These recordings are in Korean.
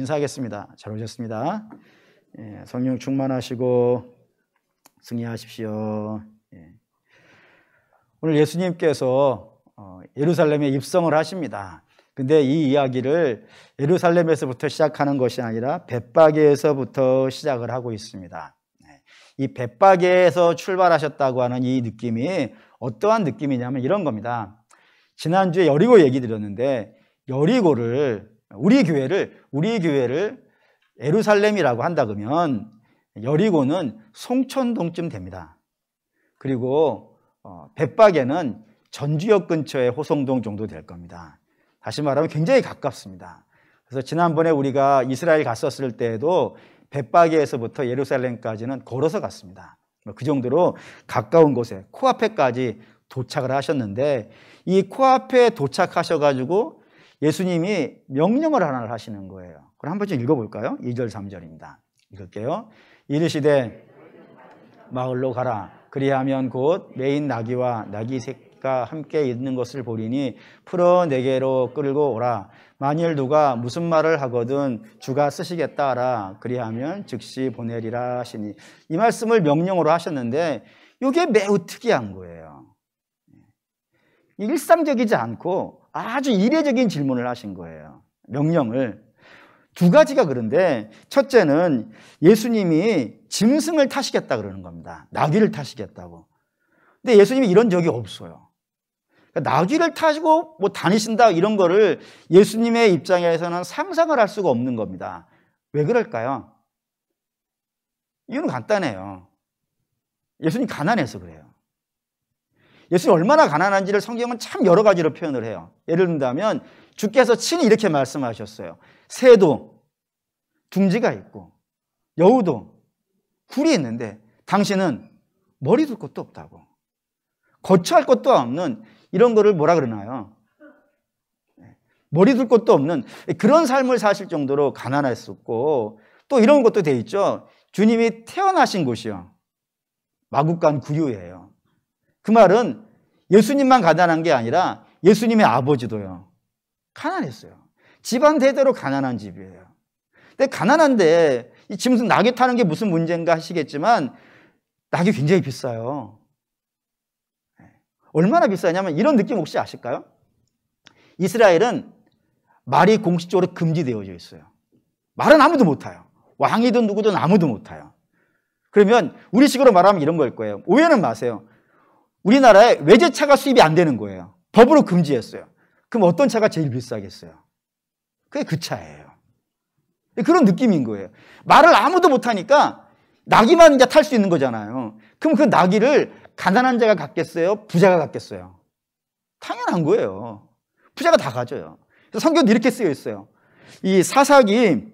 인사하겠습니다. 잘 오셨습니다. 성령 충만하시고 승리하십시오. 오늘 예수님께서 예루살렘에 입성을 하십니다. 근데 이 이야기를 예루살렘에서부터 시작하는 것이 아니라 벳바게에서부터 시작을 하고 있습니다. 이 벳바게에서 출발하셨다고 하는 이 느낌이 어떠한 느낌이냐면 이런 겁니다. 지난주에 여리고 얘기 드렸는데 여리고를 우리 교회를 예루살렘이라고 한다 그러면 여리고는 송천동쯤 됩니다. 그리고 벳바게는 전주역 근처의 호성동 정도 될 겁니다. 다시 말하면 굉장히 가깝습니다. 그래서 지난번에 우리가 이스라엘 갔었을 때에도 벳바게에서부터 예루살렘까지는 걸어서 갔습니다. 그 정도로 가까운 곳에 코앞에까지 도착을 하셨는데 이 코앞에 도착하셔가지고 예수님이 명령을 하나를 하시는 거예요. 그럼 한번 좀 읽어볼까요? 2절 3절입니다. 읽을게요. 이르시되 마을로 가라. 그리하면 곧 매인 나귀와 나귀 새끼가 함께 있는 것을 보리니 풀어 내게로 끌고 오라. 만일 누가 무슨 말을 하거든 주가 쓰시겠다 하라. 그리하면 즉시 보내리라 하시니 이 말씀을 명령으로 하셨는데 이게 매우 특이한 거예요. 일상적이지 않고 아주 이례적인 질문을 하신 거예요. 명령을. 두 가지가 그런데 첫째는 예수님이 짐승을 타시겠다 그러는 겁니다. 나귀를 타시겠다고. 근데 예수님이 이런 적이 없어요. 그러니까 나귀를 타시고 뭐 다니신다 이런 거를 예수님의 입장에서는 상상을 할 수가 없는 겁니다. 왜 그럴까요? 이유는 간단해요. 예수님 가난해서 그래요. 예수님이 얼마나 가난한지를 성경은 참 여러 가지로 표현을 해요. 예를 든다면 주께서 친히 이렇게 말씀하셨어요. 새도 둥지가 있고 여우도 굴이 있는데 당신은 머리 둘 것도 없다고. 거처할 것도 없는 이런 거를 뭐라 그러나요? 머리 둘 것도 없는 그런 삶을 사실 정도로 가난했었고 또 이런 것도 돼 있죠. 주님이 태어나신 곳이요. 마국간 구유예요. 그 말은 예수님만 가난한 게 아니라 예수님의 아버지도요. 가난했어요. 집안 대대로 가난한 집이에요. 근데 가난한데 이 짐승 나귀 타는 게 무슨 문제인가 하시겠지만 나귀 굉장히 비싸요. 얼마나 비싸냐면 이런 느낌 혹시 아실까요? 이스라엘은 말이 공식적으로 금지되어져 있어요. 말은 아무도 못 타요. 왕이든 누구든 아무도 못 타요. 그러면 우리식으로 말하면 이런 걸 거예요. 오해는 마세요. 우리나라에 외제차가 수입이 안 되는 거예요. 법으로 금지했어요. 그럼 어떤 차가 제일 비싸겠어요? 그게 그 차예요. 그런 느낌인 거예요. 말을 아무도 못하니까 나귀만 이제 탈 수 있는 거잖아요. 그럼 그 나귀를 가난한 자가 갖겠어요? 부자가 갖겠어요? 당연한 거예요. 부자가 다 가져요. 그래서 성경도 이렇게 쓰여 있어요. 이 사사기에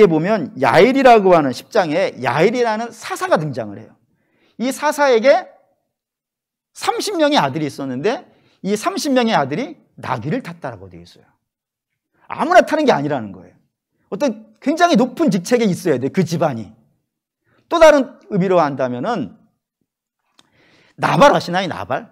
보면 야일이라고 하는 10장에 야일이라는 사사가 등장을 해요. 이 사사에게 30명의 아들이 있었는데 이 30명의 아들이 나귀를 탔다라고 되어 있어요. 아무나 타는 게 아니라는 거예요. 어떤 굉장히 높은 직책에 있어야 돼, 그 집안이. 또 다른 의미로 한다면은 나발 아시나요? 나발?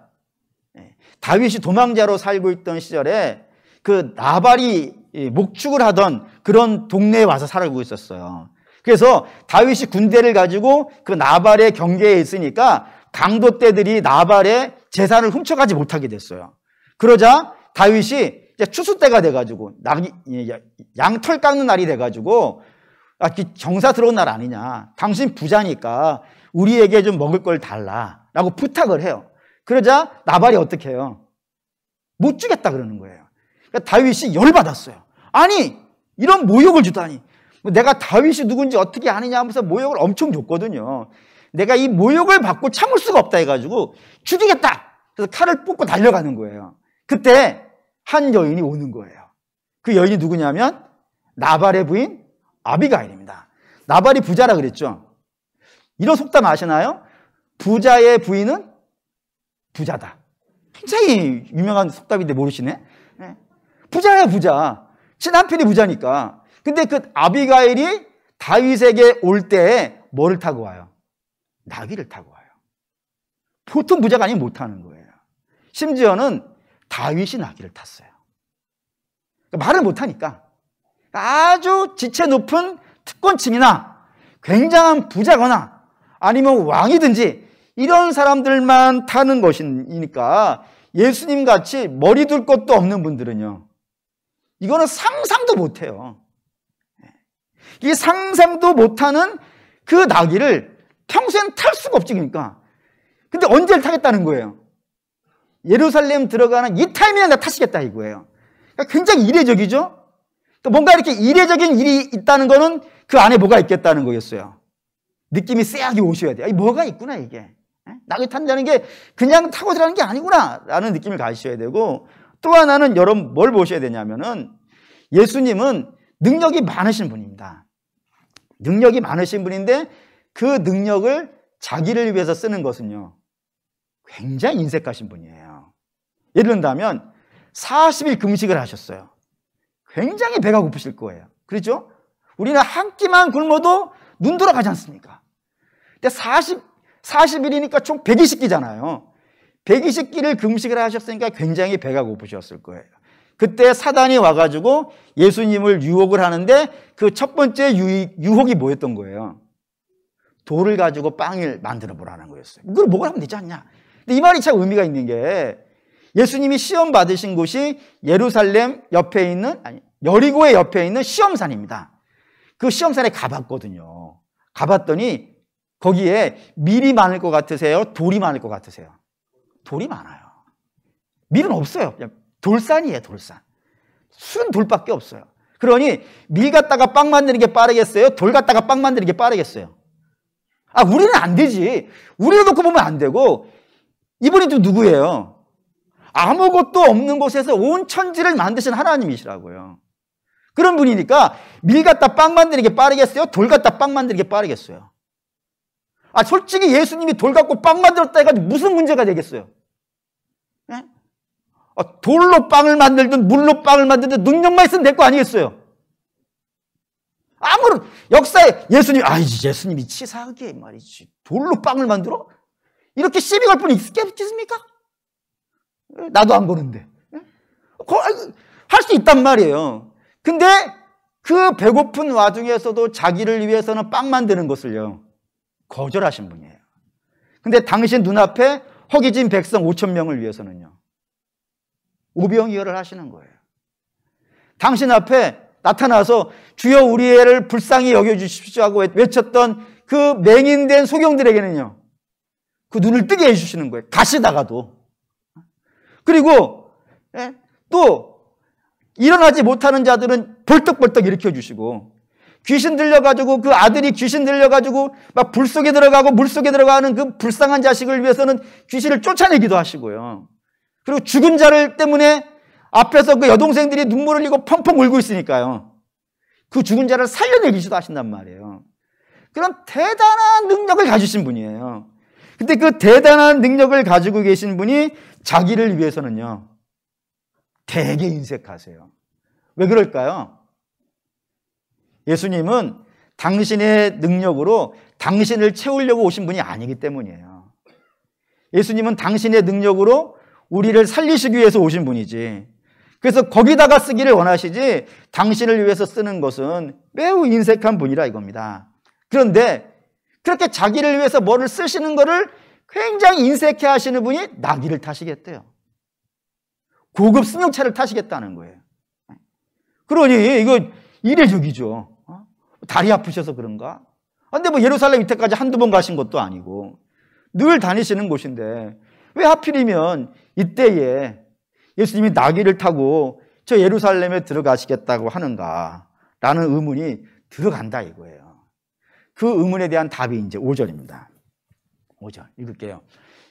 다윗이 도망자로 살고 있던 시절에 그 나발이 목축을 하던 그런 동네에 와서 살고 있었어요. 그래서 다윗이 군대를 가지고 그 나발의 경계에 있으니까 강도떼들이 나발의 재산을 훔쳐가지 못하게 됐어요. 그러자 다윗이 이제 추수 때가 돼가지고 양털 깎는 날이 돼가지고 정사스러운 날 아니냐. 당신 부자니까 우리에게 좀 먹을 걸 달라라고 부탁을 해요. 그러자 나발이 어떻게 해요? 못 주겠다 그러는 거예요. 그러니까 다윗이 열받았어요. 아니 이런 모욕을 주다니. 내가 다윗이 누군지 어떻게 아느냐 하면서 모욕을 엄청 줬거든요. 내가 이 모욕을 받고 참을 수가 없다 해가지고 죽이겠다. 그래서 칼을 뽑고 달려가는 거예요. 그때 한 여인이 오는 거예요. 그 여인이 누구냐면 나발의 부인 아비가일입니다. 나발이 부자라 그랬죠. 이런 속담 아시나요? 부자의 부인은 부자다. 굉장히 유명한 속담인데 모르시네. 부자야 부자. 친남편이 부자니까. 근데 그 아비가일이 다윗에게 올 때에 뭐를 타고 와요? 나귀를 타고 와요. 보통 부자가 아니면 못 타는 거예요. 심지어는 다윗이 나귀를 탔어요. 그러니까 말을 못 하니까. 아주 지체 높은 특권층이나 굉장한 부자거나 아니면 왕이든지 이런 사람들만 타는 것이니까 예수님 같이 머리 둘 것도 없는 분들은요, 이거는 상상도 못해요. 이 상상도 못하는 그 나귀를 평소엔 탈 수가 없지. 그러니까 근데 언제 타겠다는 거예요? 예루살렘 들어가는 이 타이밍에 나 타시겠다 이거예요. 그러니까 굉장히 이례적이죠. 뭔가 이렇게 이례적인 일이 있다는 거는 그 안에 뭐가 있겠다는 거였어요. 느낌이 쎄하게 오셔야 돼요. 뭐가 있구나 이게. 나귀 탄다는 게 그냥 타고 들어가는 게 아니구나 라는 느낌을 가지셔야 되고, 또 하나는 여러분 뭘 보셔야 되냐면은 예수님은 능력이 많으신 분입니다. 능력이 많으신 분인데 그 능력을 자기를 위해서 쓰는 것은요, 굉장히 인색하신 분이에요. 예를 든다면 40일 금식을 하셨어요. 굉장히 배가 고프실 거예요. 그렇죠? 우리는 한 끼만 굶어도 눈 돌아가지 않습니까? 근데 40일이니까 총 120끼잖아요. 120끼를 금식을 하셨으니까 굉장히 배가 고프셨을 거예요. 그때 사단이 와가지고 예수님을 유혹을 하는데 그 첫 번째 유혹이 뭐였던 거예요? 돌을 가지고 빵을 만들어 보라는 거였어요. 이걸 먹으러 하면 되지 않냐? 근데 이 말이 참 의미가 있는 게, 예수님이 시험 받으신 곳이 예루살렘 옆에 있는, 여리고의 옆에 있는 시험산입니다. 그 시험산에 가봤거든요. 가봤더니 거기에 밀이 많을 것 같으세요? 돌이 많을 것 같으세요? 돌이 많아요. 밀은 없어요. 그냥 돌산이에요, 돌산. 술은 돌밖에 없어요. 그러니 밀 갖다가 빵 만드는 게 빠르겠어요? 돌 갖다가 빵 만드는 게 빠르겠어요? 우리는 안 되지. 우리를 놓고 보면 안 되고, 이분이 또 누구예요? 아무것도 없는 곳에서 온 천지를 만드신 하나님이시라고요. 그런 분이니까 밀 갖다 빵 만드는 게 빠르겠어요? 돌 갖다 빵 만드는 게 빠르겠어요? 솔직히 예수님이 돌 갖고 빵 만들었다 해가지고 무슨 문제가 되겠어요? 네? 돌로 빵을 만들든 물로 빵을 만들든 능력만 있으면 될 거 아니겠어요? 아무런 역사에 예수님이 치사하게 말이지, 돌로 빵을 만들어? 이렇게 시비 걸 분이 있겠습니까? 나도 안 보는데. 할 수 있단 말이에요. 근데 그 배고픈 와중에서도 자기를 위해서는 빵 만드는 것을요, 거절하신 분이에요. 근데 당신 눈앞에 허기진 백성 5,000명을 위해서는요, 오병이어를 하시는 거예요. 당신 앞에 나타나서 주여 우리 애를 불쌍히 여겨주십시오 하고 외쳤던 그 맹인된 소경들에게는요, 그 눈을 뜨게 해주시는 거예요. 가시다가도. 그리고 또 일어나지 못하는 자들은 벌떡벌떡 일으켜주시고, 귀신 들려가지고 그 아들이 귀신 들려가지고 막 불 속에 들어가고 물 속에 들어가는 그 불쌍한 자식을 위해서는 귀신을 쫓아내기도 하시고요. 그리고 죽은 자를 때문에 앞에서 그 여동생들이 눈물을 흘리고 펑펑 울고 있으니까요, 그 죽은 자를 살려내기도 하신단 말이에요. 그런 대단한 능력을 가지신 분이에요. 근데 그 대단한 능력을 가지고 계신 분이 자기를 위해서는요, 되게 인색하세요. 왜 그럴까요? 예수님은 당신의 능력으로 당신을 채우려고 오신 분이 아니기 때문이에요. 예수님은 당신의 능력으로 우리를 살리시기 위해서 오신 분이지, 그래서 거기다가 쓰기를 원하시지 당신을 위해서 쓰는 것은 매우 인색한 분이라 이겁니다. 그런데 그렇게 자기를 위해서 뭐를 쓰시는 거를 굉장히 인색해 하시는 분이 나귀를 타시겠대요. 고급 승용차를 타시겠다는 거예요. 그러니 이거 이례적이죠. 다리 아프셔서 그런가? 근데 뭐 예루살렘 이때까지 한두 번 가신 것도 아니고 늘 다니시는 곳인데 왜 하필이면 이때에 예수님이 나귀를 타고 저 예루살렘에 들어가시겠다고 하는가라는 의문이 들어간다 이거예요. 그 의문에 대한 답이 이제 5절입니다. 5절 읽을게요.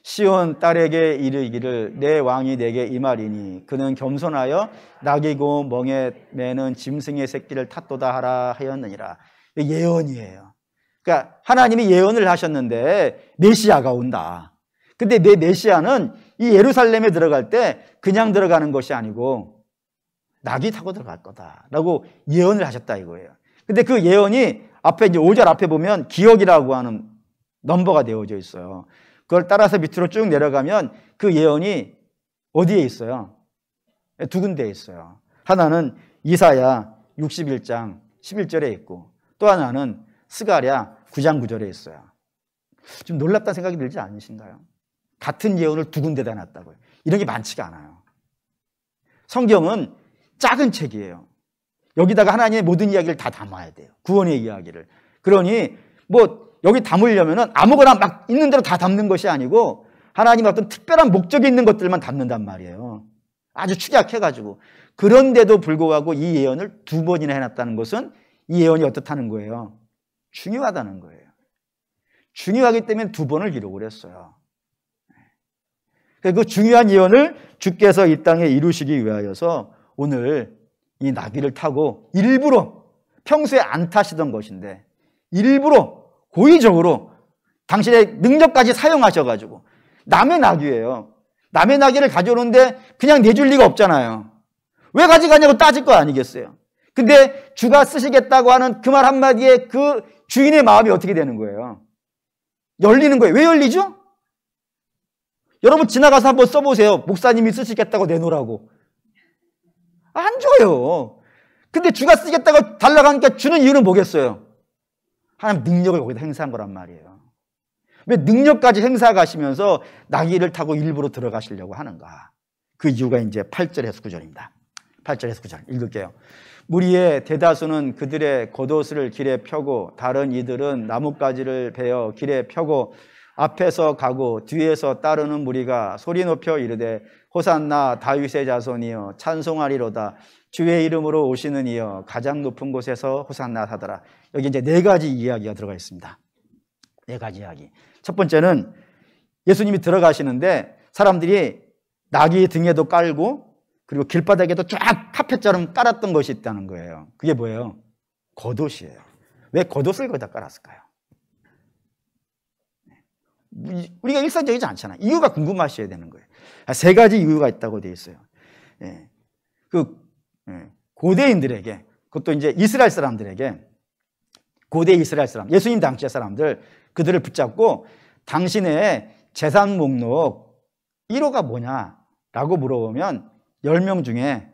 시온 딸에게 이르기를 내 왕이 내게 임하리니 그는 겸손하여 낙이고 멍에 매는 짐승의 새끼를 탔도다 하라 하였느니라. 예언이에요. 그러니까 하나님이 예언을 하셨는데 메시아가 온다. 근데 내 메시아는 이 예루살렘에 들어갈 때 그냥 들어가는 것이 아니고 낙이 타고 들어갈 거다라고 예언을 하셨다 이거예요. 근데 그 예언이 앞에 이제 5절 앞에 보면 기억이라고 하는 넘버가 되어져 있어요. 그걸 따라서 밑으로 쭉 내려가면 그 예언이 어디에 있어요? 두 군데에 있어요. 하나는 이사야 61장 11절에 있고 또 하나는 스가랴 9장 9절에 있어요. 좀 놀랍다는 생각이 들지 않으신가요? 같은 예언을 두 군데다 놨다고요. 이런 게 많지가 않아요. 성경은 작은 책이에요. 여기다가 하나님의 모든 이야기를 다 담아야 돼요. 구원의 이야기를. 그러니 뭐 여기 담으려면 아무거나 막 있는 대로 다 담는 것이 아니고 하나님의 어떤 특별한 목적이 있는 것들만 담는단 말이에요. 아주 축약해가지고. 그런데도 불구하고 이 예언을 두 번이나 해놨다는 것은 이 예언이 어떻다는 거예요? 중요하다는 거예요. 중요하기 때문에 두 번을 기록을 했어요. 그 중요한 예언을 주께서 이 땅에 이루시기 위하여서 오늘 이 나귀를 타고 일부러 평소에 안 타시던 것인데 일부러 고의적으로 당신의 능력까지 사용하셔가지고 남의 나귀예요. 남의 나귀를 가져오는데 그냥 내줄 리가 없잖아요. 왜 가져가냐고 따질 거 아니겠어요. 근데 주가 쓰시겠다고 하는 그 말 한마디에 그 주인의 마음이 어떻게 되는 거예요? 열리는 거예요. 왜 열리죠? 여러분 지나가서 한번 써보세요. 목사님이 쓰시겠다고 내놓으라고. 안 줘요. 근데 주가 쓰겠다고 달라고 하니까 주는 이유는 뭐겠어요? 하나님 능력을 거기다 행사한 거란 말이에요. 왜 능력까지 행사하시면서 나귀를 타고 일부러 들어가시려고 하는가? 그 이유가 이제 8절에서 9절입니다. 8절에서 9절 읽을게요. 무리의 대다수는 그들의 겉옷을 길에 펴고 다른 이들은 나뭇가지를 베어 길에 펴고 앞에서 가고 뒤에서 따르는 무리가 소리 높여 이르되 호산나 다윗의 자손이여 찬송하리로다 주의 이름으로 오시는 이여 가장 높은 곳에서 호산나 하더라. 여기 이제 네 가지 이야기가 들어가 있습니다. 네 가지 이야기. 첫 번째는 예수님이 들어가시는데 사람들이 나귀 등에도 깔고 그리고 길바닥에도 쫙 카펫처럼 깔았던 것이 있다는 거예요. 그게 뭐예요? 겉옷이에요. 왜 겉옷을 거기다 깔았을까요? 우리가 일상적이지 않잖아요. 이유가 궁금하셔야 되는 거예요. 세 가지 이유가 있다고 되어 있어요. 고대인들에게, 그것도 이제 이스라엘 사람들에게, 고대 이스라엘 사람, 예수님 당시의 사람들, 그들을 붙잡고 당신의 재산 목록 1호가 뭐냐라고 물어보면 10명 중에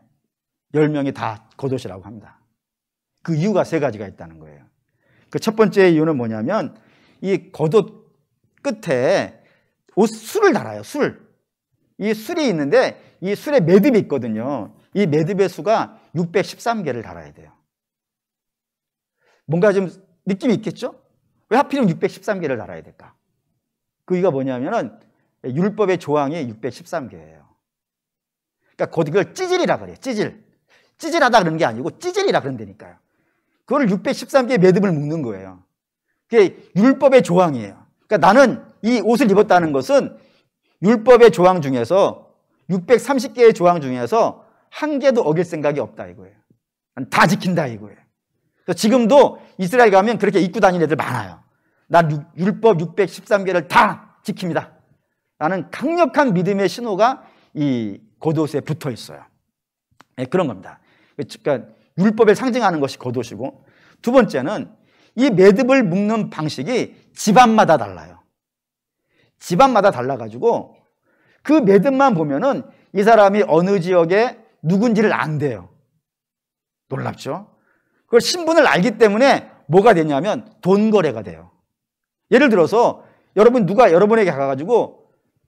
10명이 다 겉옷이라고 합니다. 그 이유가 세 가지가 있다는 거예요. 그 첫 번째 이유는 뭐냐면 이 겉옷 끝에 술을 달아요. 이 술이 있는데 이 술에 매듭이 있거든요. 이 매듭의 수가 613개를 달아야 돼요. 뭔가 좀 느낌이 있겠죠? 왜 하필이면 613개를 달아야 될까? 그 이유가 뭐냐면은 율법의 조항이 613개예요. 그러니까 그걸 찌질이라 그래요. 찌질하다 그러는 게 아니고 찌질이라 그런다니까요. 그거를 613개의 매듭을 묶는 거예요. 그게 율법의 조항이에요. 그러니까 나는 이 옷을 입었다는 것은 율법의 조항 중에서 630개의 조항 중에서 한 개도 어길 생각이 없다 이거예요. 다 지킨다 이거예요. 그래서 지금도 이스라엘 가면 그렇게 입고 다니는 애들 많아요. 난 율법 613개를 다 지킵니다. 라는 강력한 믿음의 신호가 이 겉옷에 붙어 있어요. 네, 그런 겁니다. 그러니까 율법을 상징하는 것이 겉옷이고, 두 번째는 이 매듭을 묶는 방식이 집안마다 달라요. 집안마다 달라가지고 그 매듭만 보면은 이 사람이 어느 지역에 누군지를 안대요. 놀랍죠? 그걸 신분을 알기 때문에 뭐가 되냐면 돈 거래가 돼요. 예를 들어서 누가 여러분에게 가가지고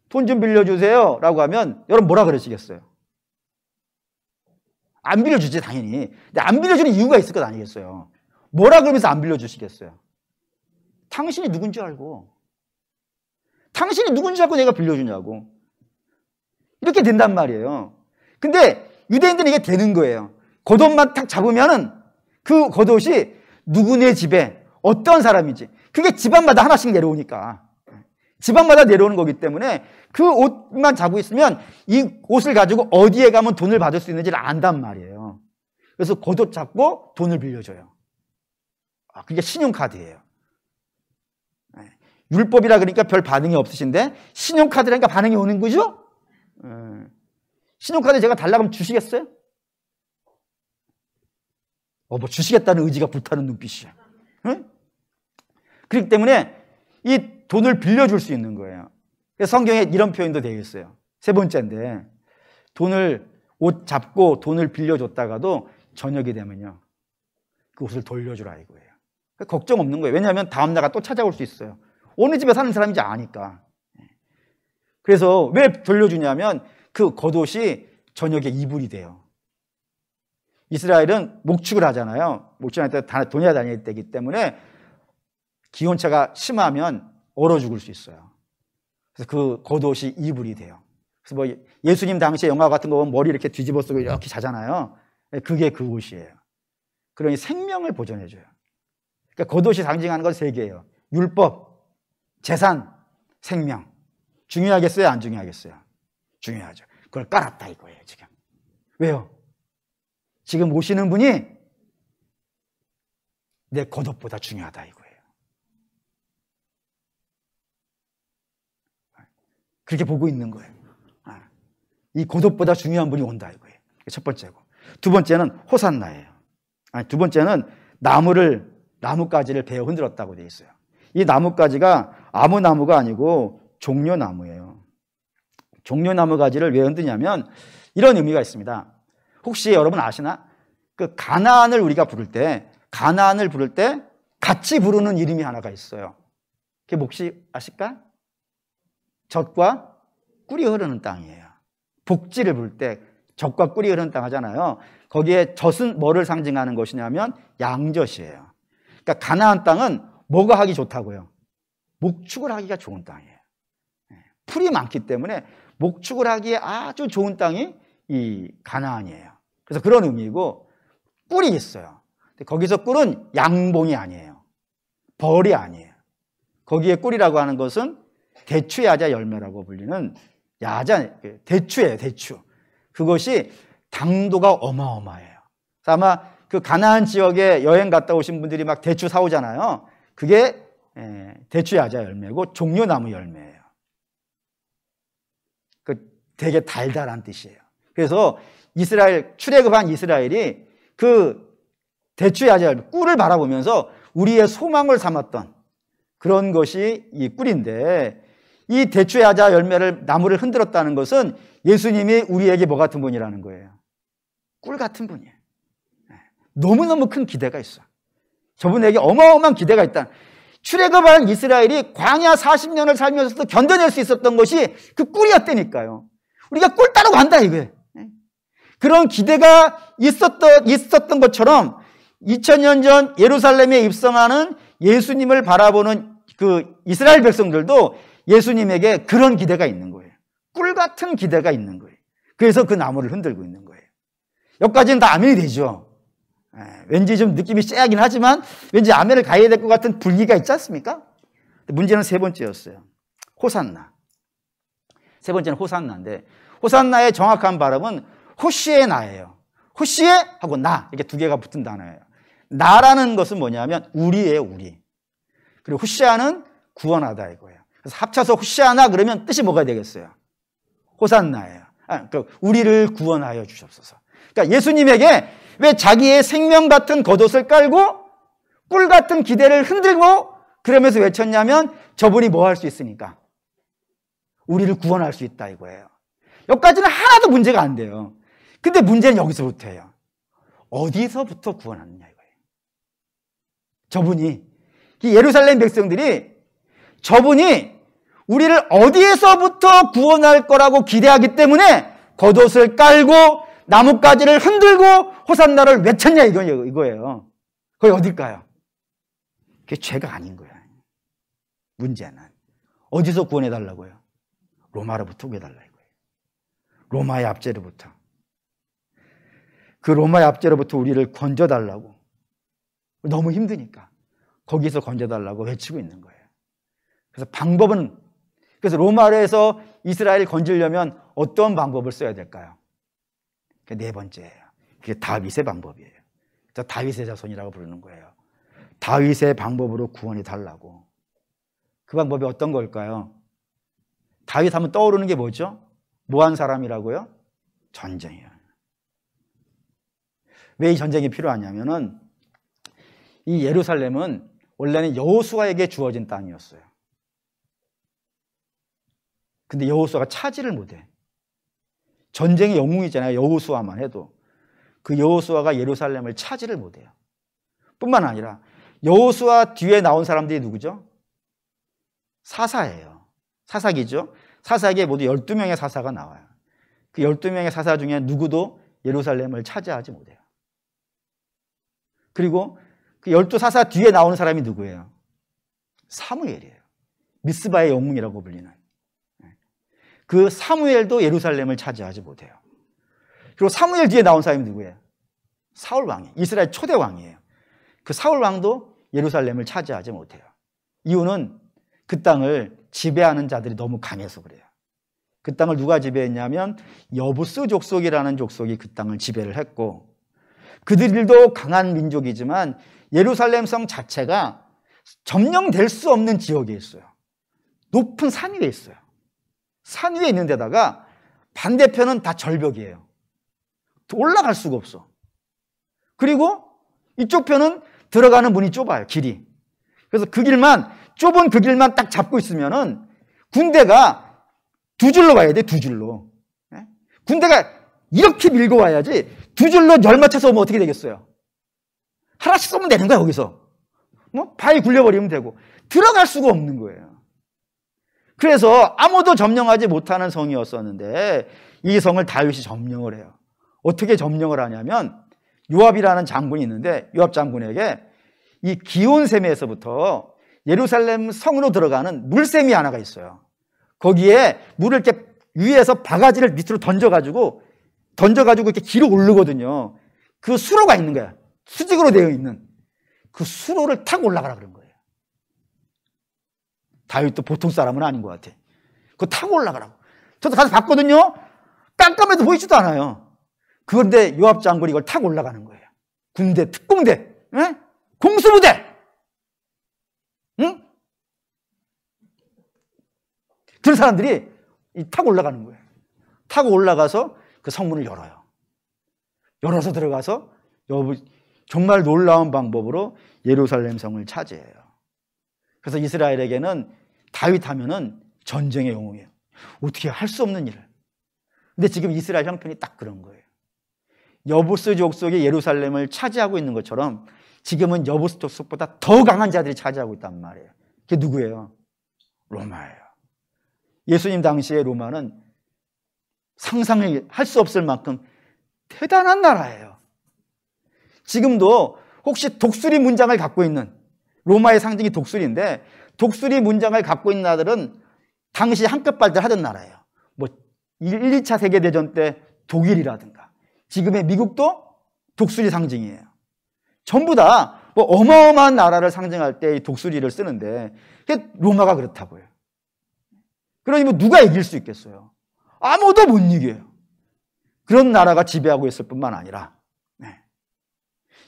돈 좀 빌려주세요 라고 하면 여러분 뭐라 그러시겠어요? 안 빌려주지 당연히. 근데 안 빌려주는 이유가 있을 것 아니겠어요? 뭐라 그러면서 안 빌려주시겠어요? 당신이 누군지 알고 내가 빌려주냐고. 이렇게 된단 말이에요. 근데 유대인들은 이게 되는 거예요. 겉옷만 탁 잡으면은 그 겉옷이 누구네 집에 어떤 사람인지, 그게 집안마다 하나씩 내려오니까. 집안마다 내려오는 거기 때문에 그 옷만 잡고 있으면 이 옷을 가지고 어디에 가면 돈을 받을 수 있는지를 안단 말이에요. 그래서 겉옷 잡고 돈을 빌려줘요. 그게 신용카드예요. 율법이라 그러니까 별 반응이 없으신데 신용카드라니까 반응이 오는 거죠? 신용카드 제가 달라고 하면 주시겠어요? 뭐 주시겠다는 의지가 불타는 눈빛이야. 그렇기 때문에 이 돈을 빌려줄 수 있는 거예요. 성경에 이런 표현도 되어 있어요. 세 번째인데, 옷 잡고 돈을 빌려줬다가도 저녁이 되면요, 그곳을 돌려주라 이거예요. 그러니까 걱정 없는 거예요. 왜냐하면 다음 날가 또 찾아올 수 있어요. 어느 집에 사는 사람인지 아니까. 그래서 왜 돌려주냐면 그 겉옷이 저녁에 이불이 돼요. 이스라엘은 목축을 하잖아요. 목축할 때 돈이 다닐 때이기 때문에 기온차가 심하면 얼어 죽을 수 있어요. 그래서 그 겉옷이 이불이 돼요. 그래서 뭐 예수님 당시에 영화 같은 거 보면 머리 이렇게 뒤집어 쓰고 이렇게 자잖아요. 그게 그 옷이에요. 그러니 생명을 보존해줘요. 그러니까 겉옷이 상징하는 건 세 개예요. 율법, 재산, 생명. 중요하겠어요? 안 중요하겠어요? 중요하죠. 그걸 깔았다 이거예요, 지금. 왜요? 지금 오시는 분이 내 겉옷보다 중요하다 이거예요. 그렇게 보고 있는 거예요. 이 겉옷보다 중요한 분이 온다 이거예요. 첫 번째고. 두 번째는 호산나예요. 두 번째는 나뭇가지를 베어 흔들었다고 되어 있어요. 이 나뭇가지가 아무 나무가 아니고 종려나무예요. 종려나무 가지를 왜 흔드냐면 이런 의미가 있습니다. 혹시 여러분 아시나? 그 가나안을 우리가 부를 때 같이 부르는 이름이 하나가 있어요. 그게 혹시 아실까? 젖과 꿀이 흐르는 땅이에요. 복지를 부를 때 젖과 꿀이 흐르는 땅 하잖아요. 거기에 젖은 뭐를 상징하는 것이냐면 양젖이에요. 그러니까 가나안 땅은 뭐가 하기 좋다고요? 목축을 하기가 좋은 땅이에요. 풀이 많기 때문에 목축을 하기에 아주 좋은 땅이 이 가나안이에요. 그래서 그런 의미고 꿀이 있어요. 거기서 꿀은 양봉이 아니에요. 벌이 아니에요. 거기에 꿀이라고 하는 것은 대추야자 열매라고 불리는 대추예요, 대추. 그것이 당도가 어마어마해요. 그래서 아마 그 가나안 지역에 여행 갔다 오신 분들이 막 대추 사오잖아요. 그게 대추야자 열매고 종려나무 열매예요. 되게 달달한 뜻이에요. 그래서 출애굽한 이스라엘이 그 대추야자 열매, 꿀을 바라보면서 우리의 소망을 삼았던 그런 것이 이 꿀인데, 이 대추야자 나무를 흔들었다는 것은 예수님이 우리에게 뭐 같은 분이라는 거예요? 꿀 같은 분이에요. 너무너무 큰 기대가 있어. 저분에게 어마어마한 기대가 있다. 출애굽한 이스라엘이 광야 40년을 살면서도 견뎌낼 수 있었던 것이 그 꿀이었다니까요. 우리가 꿀 따러 간다 이거예요. 그런 기대가 있었던 것처럼 2000년 전 예루살렘에 입성하는 예수님을 바라보는 그 이스라엘 백성들도 예수님에게 그런 기대가 있는 거예요. 꿀 같은 기대가 있는 거예요. 그래서 그 나무를 흔들고 있는 거예요. 여기까지는 다 아멘이 되죠. 왠지 좀 느낌이 쎄하긴 하지만 왠지 아멘을 가야 될 것 같은 분위기가 있지 않습니까? 문제는 세 번째였어요. 호산나. 세 번째는 호산나인데, 호산나의 정확한 발음은 호시에나예요. 호시에 하고 나, 이렇게 두 개가 붙은 단어예요. 나라는 것은 뭐냐면 우리예요, 우리. 그리고 호시아는 구원하다 이거예요. 그래서 합쳐서 호시아나 그러면 뜻이 뭐가 되겠어요? 호산나예요. 그러니까 우리를 구원하여 주옵소서. 그러니까 예수님에게 왜 자기의 생명 같은 겉옷을 깔고 꿀 같은 기대를 흔들고 그러면서 외쳤냐면 저분이 뭐 할 수 있으니까 우리를 구원할 수 있다 이거예요. 여기까지는 하나도 문제가 안 돼요. 근데 문제는 여기서부터예요. 어디서부터 구원하느냐 이거예요. 저분이, 이 예루살렘 백성들이 저분이 우리를 어디에서부터 구원할 거라고 기대하기 때문에 겉옷을 깔고 나뭇가지를 흔들고 호산나를 외쳤냐 이거예요. 그게 어딜까요? 그게 죄가 아닌 거야. 문제는 어디서 구원해달라고요? 로마로부터 구해달라 이거예요. 로마의 압제로부터. 그 로마의 압제로부터 우리를 건져달라고. 너무 힘드니까 거기서 건져달라고 외치고 있는 거예요. 그래서 로마에서 이스라엘을 건지려면 어떤 방법을 써야 될까요? 그게 네 번째예요. 그게 다윗의 방법이에요. 다윗의 자손이라고 부르는 거예요. 다윗의 방법으로 구원이 달라고. 그 방법이 어떤 걸까요? 다윗 하면 떠오르는 게 뭐죠? 뭐 한 사람이라고요? 전쟁이에요. 왜 이 전쟁이 필요하냐면은 이 예루살렘은 원래는 여호수아에게 주어진 땅이었어요. 근데 여호수아가 차지를 못해. 전쟁의 영웅이잖아요. 여호수아만 해도. 그 여호수아가 예루살렘을 차지를 못해요. 뿐만 아니라 여호수아 뒤에 나온 사람들이 누구죠? 사사예요. 사사기죠. 사사기에 모두 12명의 사사가 나와요. 그 12명의 사사 중에 누구도 예루살렘을 차지하지 못해요. 그리고 그 12사사 뒤에 나오는 사람이 누구예요? 사무엘이에요. 미스바의 영웅이라고 불리는. 그 사무엘도 예루살렘을 차지하지 못해요. 그리고 사무엘 뒤에 나온 사람이 누구예요? 사울 왕이에요. 이스라엘 초대 왕이에요. 그 사울 왕도 예루살렘을 차지하지 못해요. 이유는 그 땅을 지배하는 자들이 너무 강해서 그래요. 그 땅을 누가 지배했냐면 여부스 족속이라는 족속이 그 땅을 지배를 했고, 그들도 강한 민족이지만 예루살렘 성 자체가 점령될 수 없는 지역에 있어요. 높은 산 위에 있어요. 산 위에 있는 데다가 반대편은 다 절벽이에요. 올라갈 수가 없어. 그리고 이쪽 편은 들어가는 문이 좁아요, 길이. 그래서 좁은 그 길만 딱 잡고 있으면은 군대가 두 줄로 와야 돼, 두 줄로. 군대가 이렇게 밀고 와야지 두 줄로 열맞춰서 오면 어떻게 되겠어요? 하나씩 쏘면 되는 거야, 거기서. 바위 굴려버리면 되고. 들어갈 수가 없는 거예요. 그래서 아무도 점령하지 못하는 성이었었는데 이 성을 다윗이 점령을 해요. 어떻게 점령을 하냐면 요압이라는 장군이 있는데 요압 장군에게 이 기온샘에서부터 예루살렘 성으로 들어가는 물샘이 하나가 있어요. 거기에 물을 이렇게 위에서 바가지를 밑으로 던져가지고 이렇게 길어 오르거든요. 그 수로가 있는 거야. 수직으로 되어 있는 그 수로를 타고 올라가라 그런 거예요. 다윗도 보통 사람은 아닌 것 같아. 그거 타고 올라가라고. 저도 가서 봤거든요. 깜깜해도 보이지도 않아요. 그런데 요압 장군이 이걸 타고 올라가는 거예요. 군대, 특공대, 공수부대. 응? 그런 사람들이 타고 올라가는 거예요. 타고 올라가서 그 성문을 열어요. 열어서 들어가서 정말 놀라운 방법으로 예루살렘 성을 차지해요. 그래서 이스라엘에게는 다윗 하면은 전쟁의 영웅이에요. 어떻게 할 수 없는 일을. 근데 지금 이스라엘 형편이 딱 그런 거예요. 여부스 족속이 예루살렘을 차지하고 있는 것처럼 지금은 여부스 족속보다 더 강한 자들이 차지하고 있단 말이에요. 그게 누구예요? 로마예요. 예수님 당시에 로마는 상상을 할 수 없을 만큼 대단한 나라예요. 지금도 혹시 독수리 문장을 갖고 있는, 로마의 상징이 독수리인데 독수리 문장을 갖고 있는 나라들은 당시 한껏 발달하던 나라예요. 1, 2차 세계대전 때 독일이라든가 지금의 미국도 독수리 상징이에요. 전부 다 어마어마한 나라를 상징할 때 이 독수리를 쓰는데 로마가 그렇다고요. 그러니 누가 이길 수 있겠어요? 아무도 못 이겨요. 그런 나라가 지배하고 있을 뿐만 아니라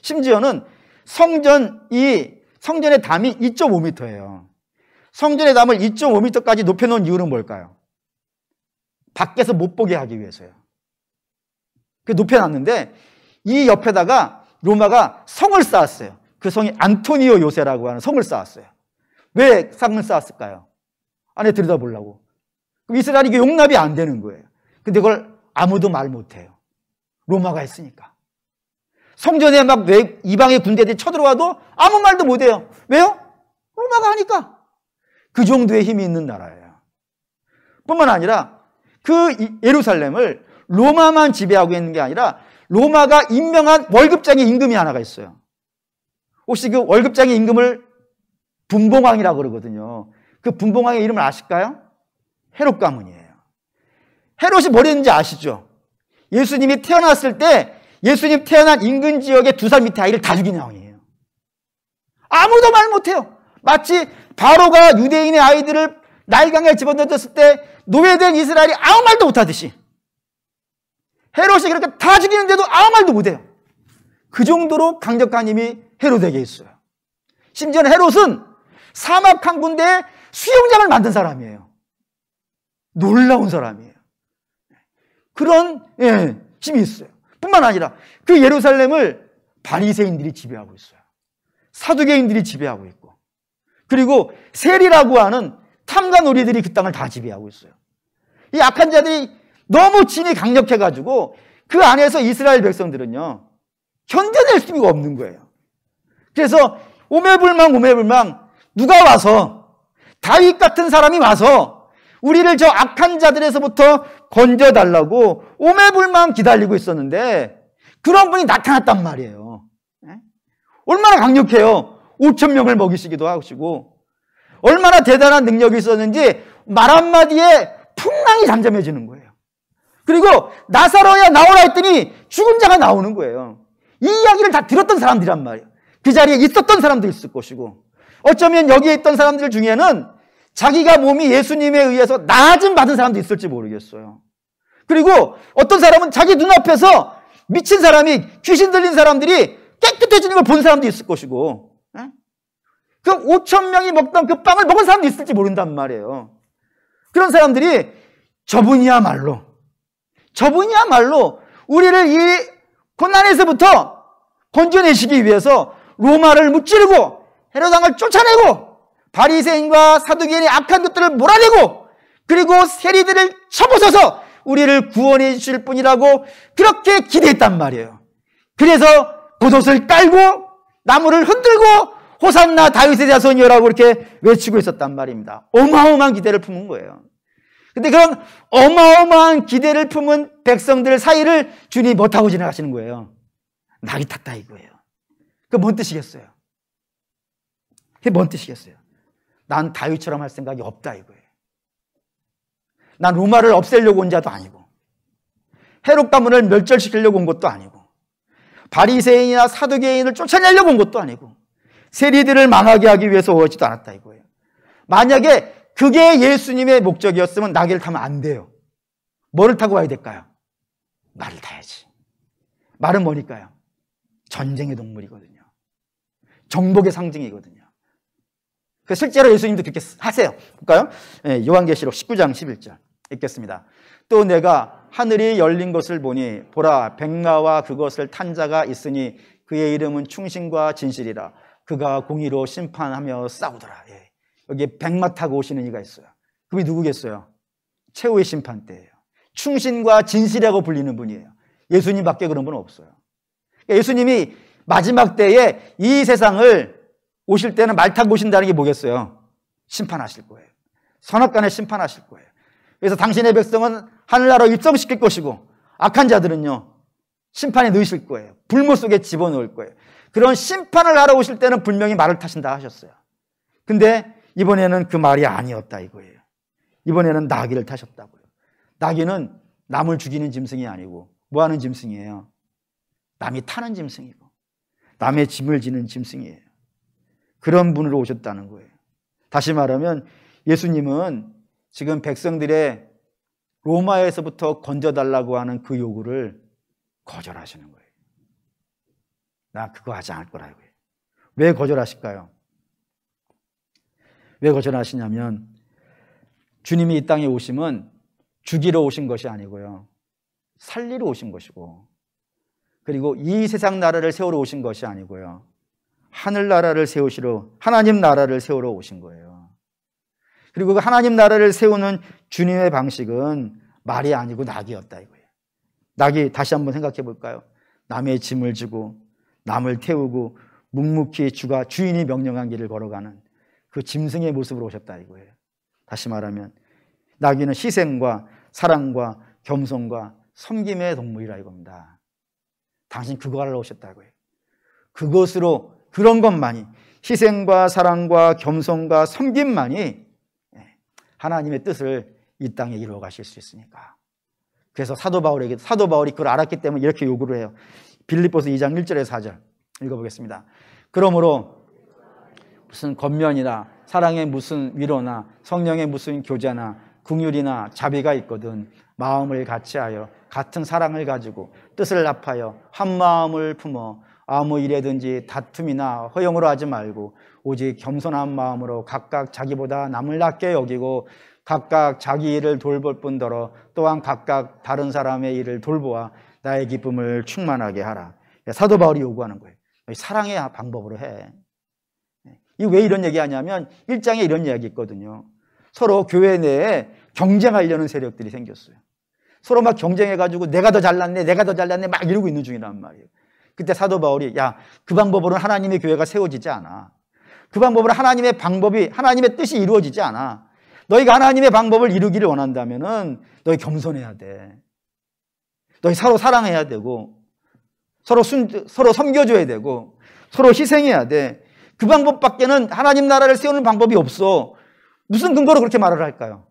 심지어는 성전의 담이 2.5m예요. 성전의 담을 2.5m까지 높여놓은 이유는 뭘까요? 밖에서 못 보게 하기 위해서요. 높여놨는데 이 옆에다가 로마가 성을 쌓았어요. 그 성이 안토니오 요새라고 하는 성을 쌓았어요. 왜 성을 쌓았을까요? 안에 들여다보려고. 그럼 이스라엘이 이게 용납이 안 되는 거예요. 근데 그걸 아무도 말 못해요. 로마가 했으니까. 성전에 막 이방의 군대들이 쳐들어와도 아무 말도 못해요. 왜요? 로마가 하니까. 그 정도의 힘이 있는 나라예요. 뿐만 아니라 그 예루살렘을 로마만 지배하고 있는 게 아니라 로마가 임명한 월급장의 임금이 하나가 있어요. 혹시 그 월급장의 임금을 분봉왕이라고 그러거든요. 그 분봉왕의 이름을 아실까요? 헤롯 가문이에요. 헤롯이 뭘 했는지 아시죠? 예수님이 태어났을 때 예수님 태어난 인근 지역의 2살 밑에 아이를 다 죽인 왕이에요. 아무도 말 못해요. 마치 바로가 유대인의 아이들을 나일강에 집어넣었을 때 노예된 이스라엘이 아무 말도 못하듯이 헤롯이 그렇게 다 죽이는데도 아무 말도 못해요. 그 정도로 강력한 힘이 헤롯에게 있어요. 심지어는 헤롯은 사막 한 군데에 수영장을 만든 사람이에요. 놀라운 사람이에요. 그런 힘이 있어요. 뿐만 아니라 그 예루살렘을 바리새인들이 지배하고 있어요. 사두개인들이 지배하고 있고, 그리고 세리라고 하는 탐관오리들이 그 땅을 다 지배하고 있어요. 이 악한 자들이 너무 진이 강력해가지고 그 안에서 이스라엘 백성들은요 견뎌낼 수가 없는 거예요. 그래서 오매불망 누가 와서, 다윗 같은 사람이 와서 우리를 저 악한 자들에서부터 건져달라고 오매불망 기다리고 있었는데 그런 분이 나타났단 말이에요. 얼마나 강력해요. 5천 명을 먹이시기도 하시고 얼마나 대단한 능력이 있었는지 말 한마디에 풍랑이 잠잠해지는 거예요. 그리고 나사로야 나오라 했더니 죽은 자가 나오는 거예요. 이 이야기를 다 들었던 사람들이란 말이에요. 그 자리에 있었던 사람도 있을 것이고 어쩌면 여기에 있던 사람들 중에는 자기가 몸이 예수님에 의해서 나아짐 받은 사람도 있을지 모르겠어요. 그리고 어떤 사람은 자기 눈앞에서 미친 사람이, 귀신 들린 사람들이 깨끗해지는 걸 본 사람도 있을 것이고 그 5천 명이 먹던 그 빵을 먹은 사람도 있을지 모른단 말이에요. 그런 사람들이 저분이야말로 우리를 이 고난에서부터 건져내시기 위해서 로마를 무찌르고 헤롯 왕을 쫓아내고 바리새인과 사두개인의 악한 것들을 몰아내고 그리고 세리들을 쳐부숴서 우리를 구원해 주실 분이라고 그렇게 기대했단 말이에요. 그래서 겉옷을 깔고 나무를 흔들고 호산나 다윗의 자손이여라고 이렇게 외치고 있었단 말입니다. 어마어마한 기대를 품은 거예요. 근데 그런 어마어마한 기대를 품은 백성들 사이를 주님이 못하고 지나가시는 거예요. 낙이 탔다 이거예요. 그게 뭔 뜻이겠어요? 그게 뭔 뜻이겠어요? 난 다윗처럼 할 생각이 없다 이거예요. 난 로마를 없애려고 온 자도 아니고 헤롯 가문을 멸절시키려고 온 것도 아니고 바리새인이나 사두개인을 쫓아내려고 온 것도 아니고 세리들을 망하게 하기 위해서 오지도 않았다 이거예요. 만약에 그게 예수님의 목적이었으면 나귀를 타면 안 돼요. 뭐를 타고 와야 될까요? 말을 타야지. 말은 뭐니까요? 전쟁의 동물이거든요. 정복의 상징이거든요. 실제로 예수님도 그렇게 하세요. 볼까요? 요한계시록 19장 11절 읽겠습니다. 또 내가 하늘이 열린 것을 보니 보라 백마와 그것을 탄 자가 있으니 그의 이름은 충신과 진실이라. 그가 공의로 심판하며 싸우더라. 여기에 백마 타고 오시는 이가 있어요. 그분이 누구겠어요? 최후의 심판 때예요. 충신과 진실이라고 불리는 분이에요. 예수님밖에 그런 분은 없어요. 예수님이 마지막 때에 이 세상을 오실 때는 말 타고 오신다는 게 뭐겠어요? 심판하실 거예요. 선악간에 심판하실 거예요. 그래서 당신의 백성은 하늘나라로 입성시킬 것이고 악한 자들은요 심판에 넣으실 거예요. 불못 속에 집어넣을 거예요. 그런 심판을 하러 오실 때는 분명히 말을 타신다 하셨어요. 근데 이번에는 그 말이 아니었다 이거예요. 이번에는 나귀를 타셨다고요. 나귀는 남을 죽이는 짐승이 아니고 뭐 하는 짐승이에요? 남이 타는 짐승이고 남의 짐을 지는 짐승이에요. 그런 분으로 오셨다는 거예요. 다시 말하면 예수님은 지금 백성들의 로마에서부터 건져달라고 하는 그 요구를 거절하시는 거예요. 나 그거 하지 않을 거라고요. 왜 거절하실까요? 왜 거절하시냐면 주님이 이 땅에 오심은 죽이러 오신 것이 아니고요. 살리러 오신 것이고 그리고 이 세상 나라를 세우러 오신 것이 아니고요. 하늘나라를 세우시러 하나님 나라를 세우러 오신 거예요. 그리고 그 하나님 나라를 세우는 주님의 방식은 말이 아니고 낙이었다 이거예요. 낙이 다시 한번 생각해 볼까요? 남의 짐을 지고 남을 태우고 묵묵히 주인이 명령한 길을 걸어가는 그 짐승의 모습으로 오셨다 이거예요. 다시 말하면 낙이는 희생과 사랑과 겸손과 섬김의 동물이라 이겁니다. 당신 그거 하러 오셨다고요. 그것으로 그런 것만이 희생과 사랑과 겸손과 섬김만이 하나님의 뜻을 이 땅에 이루어 가실 수 있으니까. 그래서 사도 바울이 그걸 알았기 때문에 이렇게 요구를 해요. 빌립보서 2장 1절에서 4절 읽어보겠습니다. 그러므로 무슨 권면이나 사랑의 무슨 위로나 성령의 무슨 교제나 긍휼이나 자비가 있거든 마음을 같이하여 같은 사랑을 가지고 뜻을 합하여 한 마음을 품어 아무 일에든지 다툼이나 허용으로 하지 말고 오직 겸손한 마음으로 각각 자기보다 남을 낮게 여기고 각각 자기 일을 돌볼 뿐더러 또한 각각 다른 사람의 일을 돌보아 나의 기쁨을 충만하게 하라. 사도 바울이 요구하는 거예요. 사랑의 방법으로 해. 왜 이런 얘기하냐면 1장에 이런 이야기 있거든요. 서로 교회 내에 경쟁하려는 세력들이 생겼어요. 서로 막 경쟁해가지고 내가 더 잘났네 막 이러고 있는 중이란 말이에요. 그때 사도 바울이 야, 그 방법으로는 하나님의 교회가 세워지지 않아. 그 방법으로 하나님의 뜻이 이루어지지 않아. 너희가 하나님의 방법을 이루기를 원한다면은 너희 겸손해야 돼. 너희 서로 사랑해야 되고 서로 섬겨줘야 되고 서로 희생해야 돼. 그 방법밖에는 하나님 나라를 세우는 방법이 없어. 무슨 근거로 그렇게 말을 할까요?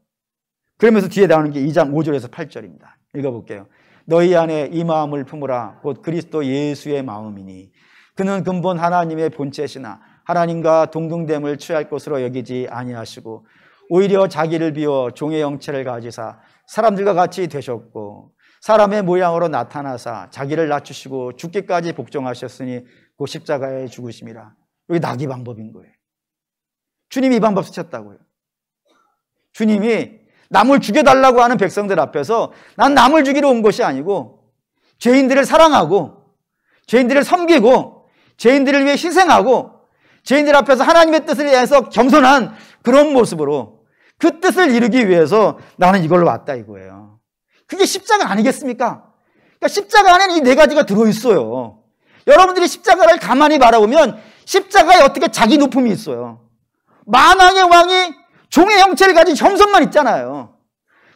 그러면서 뒤에 나오는 게 2장 5절에서 8절입니다. 읽어볼게요. 너희 안에 이 마음을 품으라. 곧 그리스도 예수의 마음이니 그는 근본 하나님의 본체시나 하나님과 동등됨을 취할 것으로 여기지 아니하시고 오히려 자기를 비워 종의 형체를 가지사 사람들과 같이 되셨고 사람의 모양으로 나타나사 자기를 낮추시고 죽기까지 복종하셨으니 그 십자가에 죽으심이라. 여기 낙이 방법인 거예요. 주님이 이 방법 쓰셨다고요. 주님이 남을 죽여달라고 하는 백성들 앞에서 난 남을 죽이러 온 것이 아니고 죄인들을 사랑하고 죄인들을 섬기고 죄인들을 위해 희생하고 죄인들 앞에서 하나님의 뜻을 위해서 겸손한 그런 모습으로 그 뜻을 이루기 위해서 나는 이걸로 왔다 이거예요. 그게 십자가 아니겠습니까? 그러니까 십자가 안에는 이 네 가지가 들어있어요. 여러분들이 십자가를 가만히 바라보면 십자가에 어떻게 자기 높음이 있어요. 만왕의 왕이 종의 형체를 가진 겸손만 있잖아요.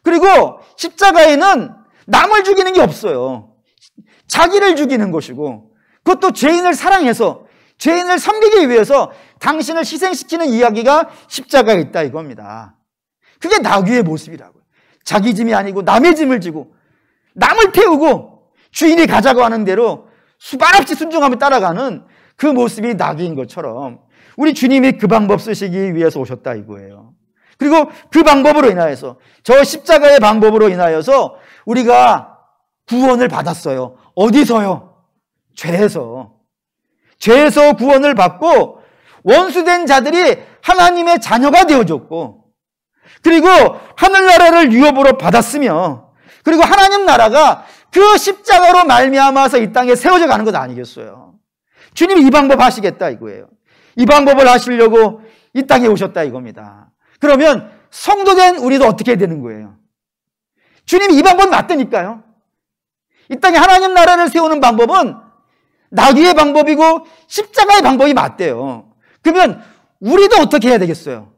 그리고 십자가에는 남을 죽이는 게 없어요. 자기를 죽이는 것이고 그것도 죄인을 사랑해서 죄인을 섬기기 위해서 당신을 희생시키는 이야기가 십자가에 있다 이겁니다. 그게 나귀의 모습이라고요. 자기 짐이 아니고 남의 짐을 지고 남을 태우고 주인이 가자고 하는 대로 수반없이 순종하며 따라가는 그 모습이 나귀인 것처럼 우리 주님이 그 방법 쓰시기 위해서 오셨다 이거예요. 그리고 그 방법으로 인하여서 저 십자가의 방법으로 인하여서 우리가 구원을 받았어요. 어디서요? 죄에서 구원을 받고 원수된 자들이 하나님의 자녀가 되어줬고 그리고 하늘나라를 유업으로 받았으며 그리고 하나님 나라가 그 십자가로 말미암아서 이 땅에 세워져 가는 것 아니겠어요? 주님이 이 방법 하시겠다 이거예요. 이 방법을 하시려고 이 땅에 오셨다 이겁니다. 그러면 성도된 우리도 어떻게 해야 되는 거예요? 주님이 이 방법이 맞다니까요. 이 땅에 하나님 나라를 세우는 방법은 나귀의 방법이고 십자가의 방법이 맞대요. 그러면 우리도 어떻게 해야 되겠어요?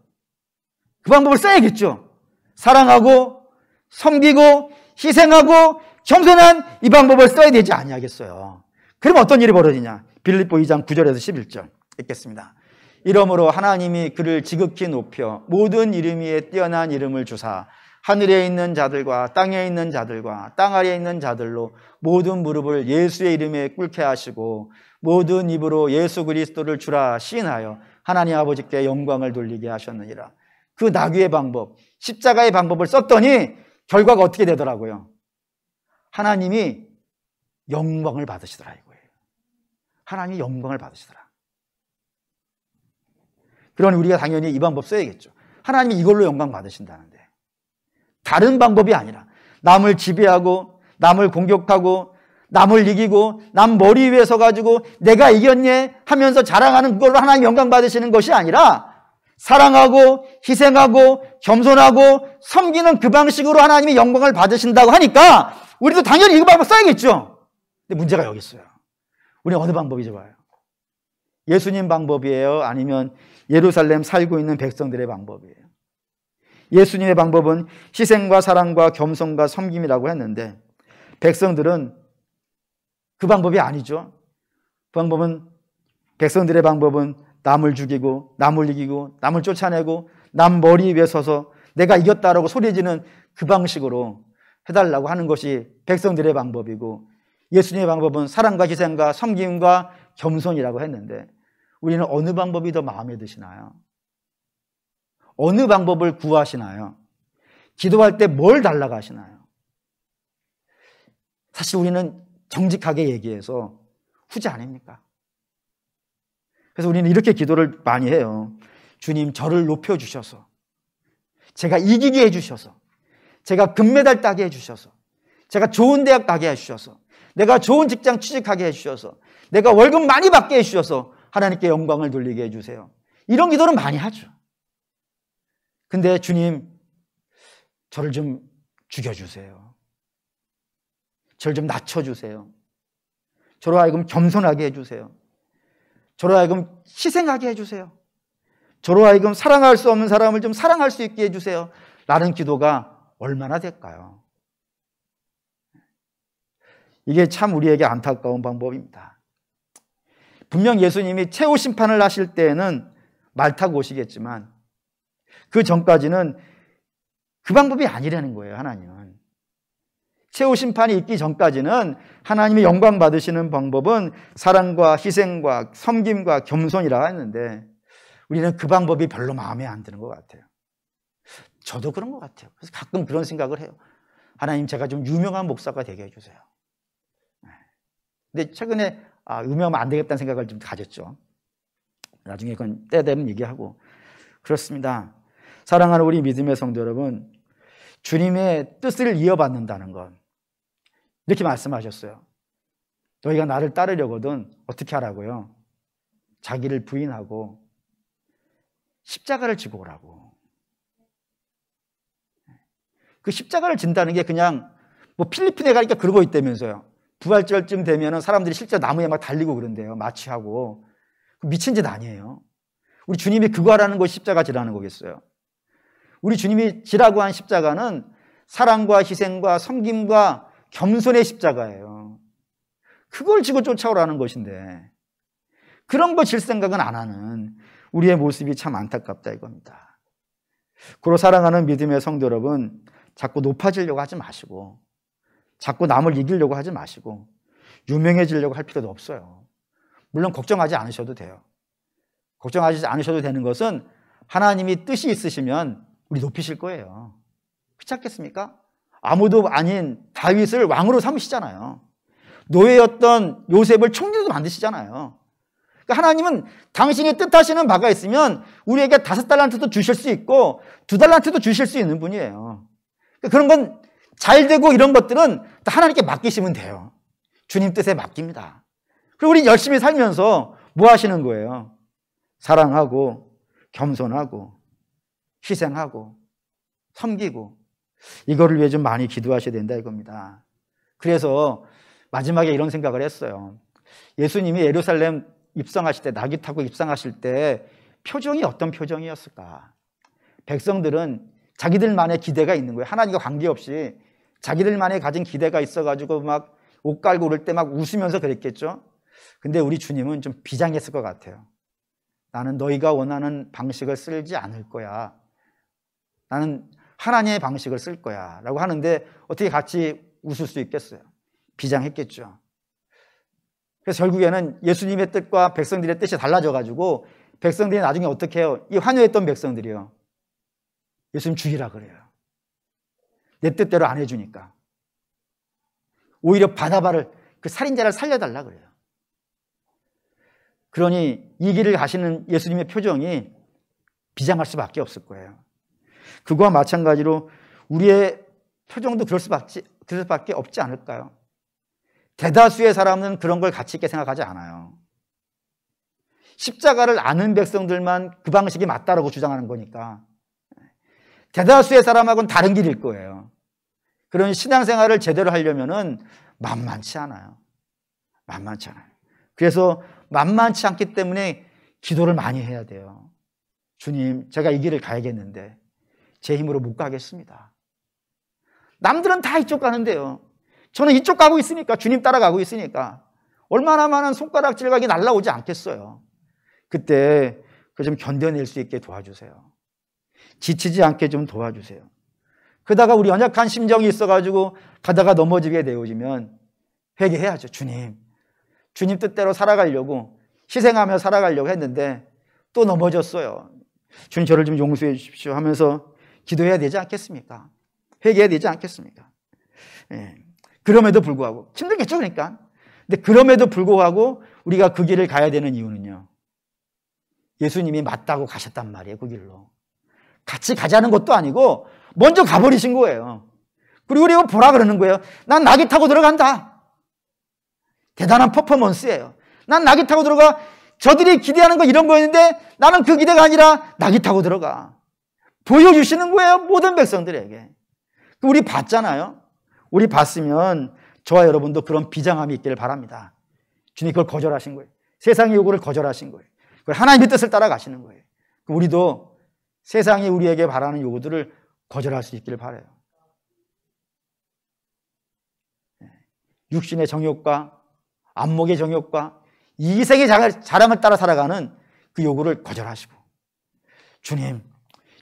그 방법을 써야겠죠. 사랑하고 섬기고 희생하고 겸손한 이 방법을 써야 되지 아니하겠어요. 그럼 어떤 일이 벌어지냐? 빌립보 2장 9절에서 11절 읽겠습니다. 이러므로 하나님이 그를 지극히 높여 모든 이름 위에 뛰어난 이름을 주사 하늘에 있는 자들과 땅에 있는 자들과 땅 아래에 있는 자들로 모든 무릎을 예수의 이름에 꿇게 하시고 모든 입으로 예수 그리스도를 주라 시인하여 하나님 아버지께 영광을 돌리게 하셨느니라. 그 나귀의 방법, 십자가의 방법을 썼더니 결과가 어떻게 되더라고요? 하나님이 영광을 받으시더라 이거예요. 하나님이 영광을 받으시더라. 그러니 우리가 당연히 이 방법 써야겠죠. 하나님이 이걸로 영광 받으신다는데 다른 방법이 아니라 남을 지배하고 남을 공격하고 남을 이기고 남 머리 위에 서가지고 내가 이겼네 하면서 자랑하는 그걸로 하나님 영광 받으시는 것이 아니라 사랑하고 희생하고 겸손하고 섬기는 그 방식으로 하나님이 영광을 받으신다고 하니까 우리도 당연히 이 방법 써야겠죠. 근데 문제가 여기 있어요. 우리 어느 방법이 좋아요? 예수님 방법이에요? 아니면 예루살렘 살고 있는 백성들의 방법이에요? 예수님의 방법은 희생과 사랑과 겸손과 섬김이라고 했는데 백성들은 그 방법이 아니죠. 그 방법은 백성들의 방법은 남을 죽이고 남을 이기고 남을 쫓아내고 남 머리 위에 서서 내가 이겼다라고 소리지는 그 방식으로 해달라고 하는 것이 백성들의 방법이고 예수님의 방법은 사랑과 희생과 섬김과 겸손이라고 했는데 우리는 어느 방법이 더 마음에 드시나요? 어느 방법을 구하시나요? 기도할 때 뭘 달라고 하시나요? 사실 우리는 정직하게 얘기해서 후자 아닙니까? 그래서 우리는 이렇게 기도를 많이 해요. 주님, 저를 높여주셔서 제가 이기게 해주셔서 제가 금메달 따게 해주셔서 제가 좋은 대학 가게 해주셔서 내가 좋은 직장 취직하게 해주셔서 내가 월급 많이 받게 해주셔서 하나님께 영광을 돌리게 해주세요. 이런 기도는 많이 하죠. 근데 주님, 저를 좀 죽여주세요. 저를 좀 낮춰주세요. 저로 하여금 겸손하게 해주세요. 저로 하여금 희생하게 해주세요. 저로 하여금 사랑할 수 없는 사람을 좀 사랑할 수 있게 해주세요. 라는 기도가 얼마나 될까요? 이게 참 우리에게 안타까운 방법입니다. 분명 예수님이 최후 심판을 하실 때에는 말 타고 오시겠지만 그 전까지는 그 방법이 아니라는 거예요. 하나님은 최후 심판이 있기 전까지는 하나님이 영광 받으시는 방법은 사랑과 희생과 섬김과 겸손이라 했는데 우리는 그 방법이 별로 마음에 안 드는 것 같아요. 저도 그런 것 같아요. 그래서 가끔 그런 생각을 해요. 하나님, 제가 좀 유명한 목사가 되게 해주세요. 근데 최근에 유명하면 안 되겠다는 생각을 좀 가졌죠. 나중에 그건 때 되면 얘기하고. 그렇습니다. 사랑하는 우리 믿음의 성도 여러분, 주님의 뜻을 이어받는다는 것, 이렇게 말씀하셨어요. 너희가 나를 따르려거든 어떻게 하라고요? 자기를 부인하고 십자가를 지고 오라고. 그 십자가를 진다는 게 그냥 뭐 필리핀에 가니까 그러고 있다면서요. 부활절쯤 되면 사람들이 실제 나무에 막 달리고 그런대요. 마취하고. 미친 짓 아니에요. 우리 주님이 그거 하라는 것이 십자가 지라는 거겠어요. 우리 주님이 지라고 한 십자가는 사랑과 희생과 섬김과 겸손의 십자가예요. 그걸 지고 쫓아오라는 것인데 그런 거 질 생각은 안 하는 우리의 모습이 참 안타깝다 이겁니다. 그로 사랑하는 믿음의 성도 여러분, 자꾸 높아지려고 하지 마시고 자꾸 남을 이기려고 하지 마시고 유명해지려고 할 필요도 없어요. 물론 걱정하지 않으셔도 돼요. 걱정하지 않으셔도 되는 것은 하나님이 뜻이 있으시면 우리 높이실 거예요. 그렇지 않겠습니까? 아무도 아닌 다윗을 왕으로 삼으시잖아요. 노예였던 요셉을 총리로 만드시잖아요. 그러니까 하나님은 당신이 뜻하시는 바가 있으면 우리에게 5달란트도 주실 수 있고 2달란트도 주실 수 있는 분이에요. 그러니까 그런 건 잘 되고 이런 것들은 다 하나님께 맡기시면 돼요. 주님 뜻에 맡깁니다. 그리고 우리 열심히 살면서 뭐 하시는 거예요? 사랑하고 겸손하고 희생하고 섬기고 이거를 위해 좀 많이 기도하셔야 된다 이겁니다. 그래서 마지막에 이런 생각을 했어요. 예수님이 예루살렘 입성하실 때, 낙이 타고 입성하실 때 표정이 어떤 표정이었을까? 백성들은 자기들만의 기대가 있는 거예요. 하나님과 관계없이 자기들만의 가진 기대가 있어가지고 막 옷 깔고 오를 때 막 웃으면서 그랬겠죠. 근데 우리 주님은 좀 비장했을 것 같아요. 나는 너희가 원하는 방식을 쓰지 않을 거야. 나는 하나님의 방식을 쓸 거야 라고 하는데 어떻게 같이 웃을 수 있겠어요? 비장했겠죠. 그래서 결국에는 예수님의 뜻과 백성들의 뜻이 달라져가지고 백성들이 나중에 어떻게 해요? 이 환호했던 백성들이요, 예수님 죽이라 그래요. 내 뜻대로 안 해주니까. 오히려 바나바를, 그 살인자를 살려달라 그래요. 그러니 이 길을 가시는 예수님의 표정이 비장할 수밖에 없을 거예요. 그거와 마찬가지로 우리의 표정도 그럴 수밖에 없지 않을까요? 대다수의 사람은 그런 걸 가치 있게 생각하지 않아요. 십자가를 아는 백성들만 그 방식이 맞다라고 주장하는 거니까 대다수의 사람하고는 다른 길일 거예요. 그런 신앙생활을 제대로 하려면은 만만치 않아요. 만만치 않아요. 그래서 만만치 않기 때문에 기도를 많이 해야 돼요. 주님, 제가 이 길을 가야겠는데 제 힘으로 못 가겠습니다. 남들은 다 이쪽 가는데요, 저는 이쪽 가고 있으니까, 주님 따라가고 있으니까 얼마나 많은 손가락 질각이 날라오지 않겠어요. 그때 그 좀 견뎌낼 수 있게 도와주세요. 지치지 않게 좀 도와주세요. 그러다가 우리 연약한 심정이 있어가지고 가다가 넘어지게 되어지면 회개해야죠. 주님 뜻대로 살아가려고, 희생하며 살아가려고 했는데 또 넘어졌어요. 주님 저를 좀 용서해 주십시오 하면서 기도해야 되지 않겠습니까? 회개해야 되지 않겠습니까? 예. 그럼에도 불구하고 힘들겠죠. 그러니까. 근데 그럼에도 불구하고 우리가 그 길을 가야 되는 이유는요, 예수님이 맞다고 가셨단 말이에요. 그 길로 같이 가자는 것도 아니고 먼저 가버리신 거예요. 그리고 보라 그러는 거예요. 난 낙이 타고 들어간다. 대단한 퍼포먼스예요. 난 낙이 타고 들어가. 저들이 기대하는 거 이런 거였는데 나는 그 기대가 아니라 낙이 타고 들어가. 보여주시는 거예요. 모든 백성들에게. 우리 봤잖아요. 우리 봤으면 저와 여러분도 그런 비장함이 있기를 바랍니다. 주님 그걸 거절하신 거예요. 세상의 요구를 거절하신 거예요. 그걸 하나님의 뜻을 따라가시는 거예요. 우리도 세상이 우리에게 바라는 요구들을 거절할 수 있기를 바라요. 육신의 정욕과 안목의 정욕과 이생의 자랑을 따라 살아가는 그 요구를 거절하시고,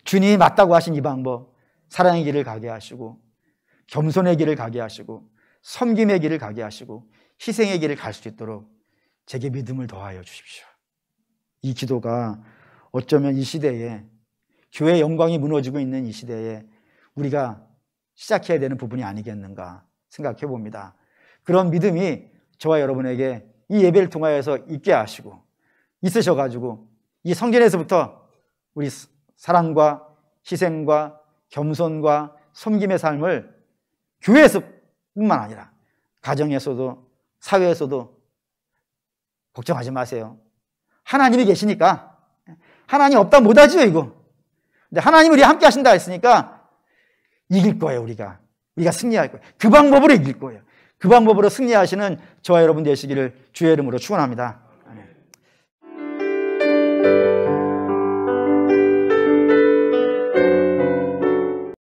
주님이 맞다고 하신 이 방법, 사랑의 길을 가게 하시고, 겸손의 길을 가게 하시고, 섬김의 길을 가게 하시고, 희생의 길을 갈 수 있도록 제게 믿음을 더하여 주십시오. 이 기도가 어쩌면 이 시대에, 교회의 영광이 무너지고 있는 이 시대에 우리가 시작해야 되는 부분이 아니겠는가 생각해 봅니다. 그런 믿음이 저와 여러분에게 이 예배를 통하여서 있게 하시고, 있으셔가지고 이 성전에서부터 우리 사랑과 희생과 겸손과 섬김의 삶을 교회에서뿐만 아니라 가정에서도 사회에서도 걱정하지 마세요. 하나님이 계시니까. 하나님 없다 못하지요 이거. 근데 하나님이 우리 함께 하신다 했으니까 이길 거예요. 우리가 승리할 거예요. 그 방법으로 이길 거예요. 그 방법으로 승리하시는 저와 여러분 되시기를 주의 이름으로 축원합니다.